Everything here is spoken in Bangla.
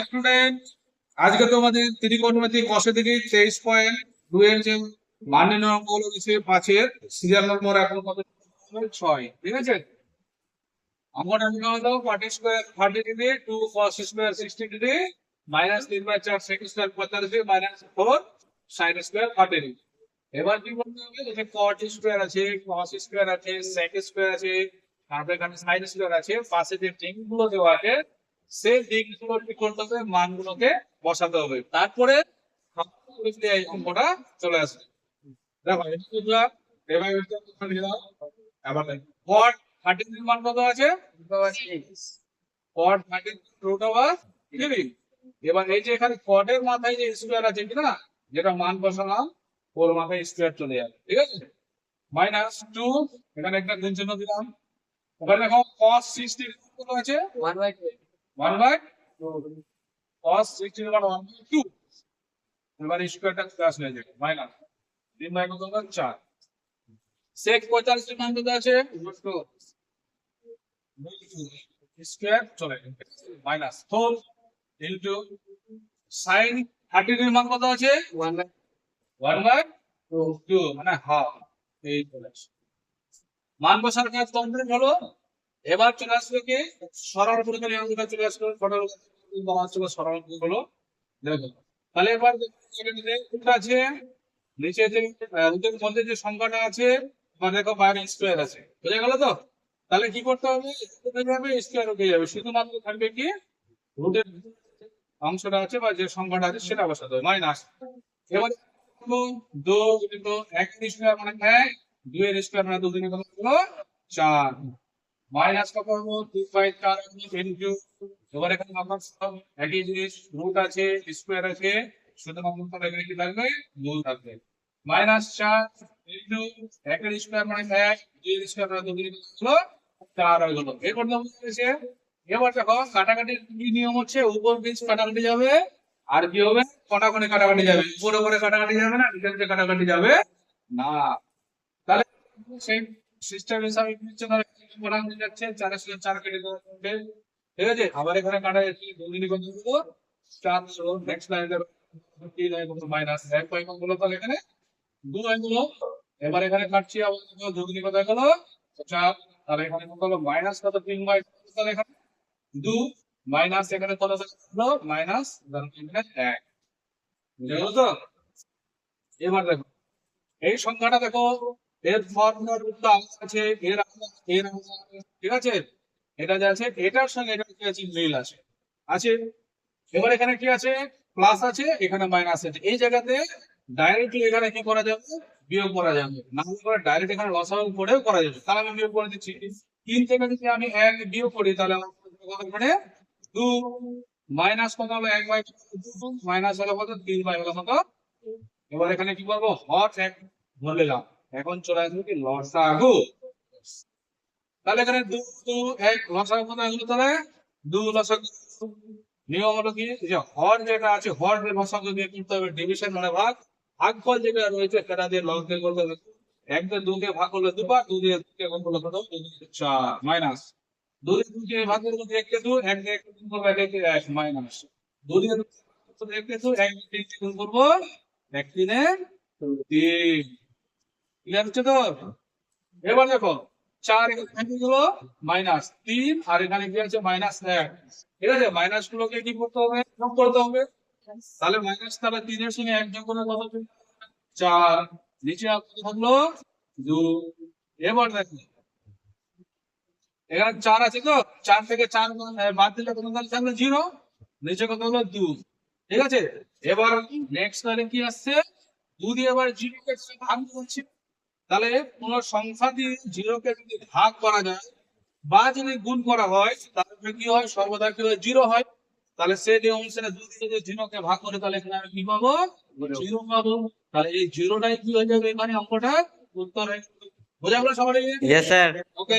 স্টুডেন্ট, আজকে তোমাদের ত্রিকোণমিতি কষে 23.2 এর যে মান নির্ণয় অঙ্কগুলো দিয়েছে 5 এর সিরিয়াল নম্বর এখন কত 6, ঠিক আছে। অঙ্কটা নির্ণয় দাও 40 square 30 degree 2 cos square 60 degree minus 3/4 sec square 45 degree minus 4 sin square 30 degree. এবার কি করতে হবে, যে cot স্কয়ার আছে, cos স্কয়ার আছে, sec স্কয়ার আছে, তারপরে এখানে sin স্কয়ার আছে, পাশে যে দিকগুলো দেওয়া আছে সেই দিকগুলো কি করতে হবে, মানগুলোকে বসাতে হবে, তারপরে এই অঙ্কটা চলে আসবে। দেখো এটা বুঝলাম, এবার এটা লিখে দাও। এবার cot 30 এর মান কত আছে, cot 30 রুট ওভার 3। এবার এই যে এখানে cot এর মাথায় যে স্কয়ার আছে কি না, যেটা মান বসালাম ওর মাথায় স্কয়ার চলে যাবে, ঠিক আছে। মাইনাস 2, এখানে একটা গুণ চিহ্ন দিলাম। ওখানে দেখো cos 60 কত আছে 1/2 cos 60 এর মান 1/2। এবার স্কয়ারটা প্লাস হয়ে যাবে মাইনাস 3 কত হবে 4। sec 45 এর মান কত আছে স্কয়ার চলে যাবে মাইনাস 4 ইনটু sin 30 এর মান কত আছে 1/2 মানে হাফ। এই চলে আসে মান বসার কাজ কমপ্লিট হলো। এবার চলে আসবে কি সরল পরিমাণ অঙ্কটা চলে আসলো, সরল হলো। দেখো তাহলে এবার এটা আছে নিচে যে রুটের মধ্যে যে সংখ্যাটা আছে, এবার দেখো বাইরে স্কয়ার আছে, বুঝে গেল তো। তাহলে কি করতে হবে, স্কয়ার উঠে যাবে, শুধুমাত্র থাকবে কি রুটের অংশটা আছে বা যে সংখ্যাটা আছে সেটা বসাতে হবে মাইনাস। এবার 2 গুণিত 1 এর স্কয়ার মানে 1, 2 এর স্কয়ার মানে 2 গুণিত কত হলো 4, মাইনাস কত হলো 2/4 ইনটু। এবার এখানে আমার সব একই জিনিস, রুট আছে স্কয়ার আছে, শুধুমাত্র এখানে কি থাকবে মূল থাকবে মাইনাস 4 ইনটু 1 এর স্কয়ার মানে 1, 2 এর স্কয়ার মানে 2 গুণিত হলো 4 হয়ে গেল। এই করতে হয়েছে। এবার দেখো কাটাকাটির কি নিয়ম হচ্ছে, উপর পিচ কাটাকাটি যাবে আর কি হবে কোণাকুণি কাটাকাটি যাবে, উপরে উপরে কাটাকাটি যাবে না, নিচে নিচে কাটাকাটি যাবে না। তাহলে সেই সিস্টেম হিসাবে কোণাকুণি যাচ্ছে 4 এর সাথে 4 কেটে দেবে, ঠিক আছে। আবার এখানে কাটা যাচ্ছে 2 গুণিত কত হলো 4 হলো। নেক্সট লাইনে 3 হয় কত মাইনাস 1 হয় কত হলো, তাহলে এখানে 2 হয় হলো। এবার এখানে কাটছি আবার 2 গুণিত কত হলো 4, তাহলে এখানে কত হলো মাইনাস কত 3/, তাহলে এখানে 2 মাইনাস এখানে কত হলো মাইনাস 1, বুঝে গেল তো। এবার দেখো এই সংখ্যাটা দেখো, এর ফর্মুলা রূপটা আছে, এর এর ঠিক আছে, এটা যে আছে এটার সঙ্গে এটা কি আছে মিল আছে আছে। এবার এখানে কি আছে প্লাস আছে, এখানে মাইনাস আছে, এই জায়গাতে ডাইরেক্টলি এখানে কি করা যাবে বিয়োগ করা যাবে, না করে ডাইরেক্ট এখানে লসাগু করেও করা যাবে। তাহলে আমি বিয়োগ করে দিচ্ছি 3 থেকে যদি আমি 1 বিয়োগ করি তাহলে আমার এখানে 2 মাইনাস কত হবে 1/2 মাইনাস হলো কত 3/, হলো কত। এবার এখানে কি করবো হর 1 ধরে নিলাম, এখন চলে আসবে কি লসাগু। তাহলে এখানে 2 2 1 লসাগু কত হলো, তাহলে 2 লসাগু। নিয়ম হলো কি যে হর যেটা আছে হর লসাগু দিয়ে করতে হবে ডিভিশন মানে ভাগ, ভাগফল যেটা রয়েছে সেটা দিয়ে লগ দিয়ে করতে হবে। 1 দিয়ে 2 কে ভাগ করলে 2 বার, 2 দিয়ে 2 কে গুণ করলে কত 4 মাইনাস 2 দিয়ে 2 কে ভাগ করলে 1 কে 2, 1 দিয়ে 1 গুণ করলে 1 কে 1 মাইনাস 2 দিয়ে 2 1 কে 2, 1 দিয়ে 3 কে গুণ করব 1 3 এ 3। ক্লিয়ার হচ্ছে তো। এবার দেখো 4 এখানে থেকে গেল মাইনাস 3 আর এখানে কি আছে মাইনাস 1, ঠিক আছে। মাইনাস গুলোকে কি করতে হবে যোগ করতে হবে, তাহলে মাইনাস তাহলে 3 এর সঙ্গে 1 যোগ করলে কত হবে 4, নিচে কত থাকলো 2। এবার দেখো এখানে 4 আছে তো, 4 থেকে 4 বাদ দিলে কত থাকলো 0, নিচে কত হলো 2, ঠিক আছে। এবার নেক্সট লাইনে কি আসছে 2 দিয়ে এবার 0 কে ভাগ করছি, তাহলে কোন সংখ্যা দিয়ে 0 কে যদি ভাগ করা যায় বা যদি গুণ করা হয় তাহলে কি হয় সর্বদা কি হয় 0 হয়। তাহলে সেই নিয়ম অনুসারে 2 দিয়ে যদি 0 কে ভাগ করে তাহলে এখানে আমি কি পাবো 0 পাবো। তাহলে এই 0টাই কি হয়ে যাবে এখানে অঙ্কটা উত্তর হয়ে যাবে। বোঝা গেল সবাই? Yes, sir. ওকে।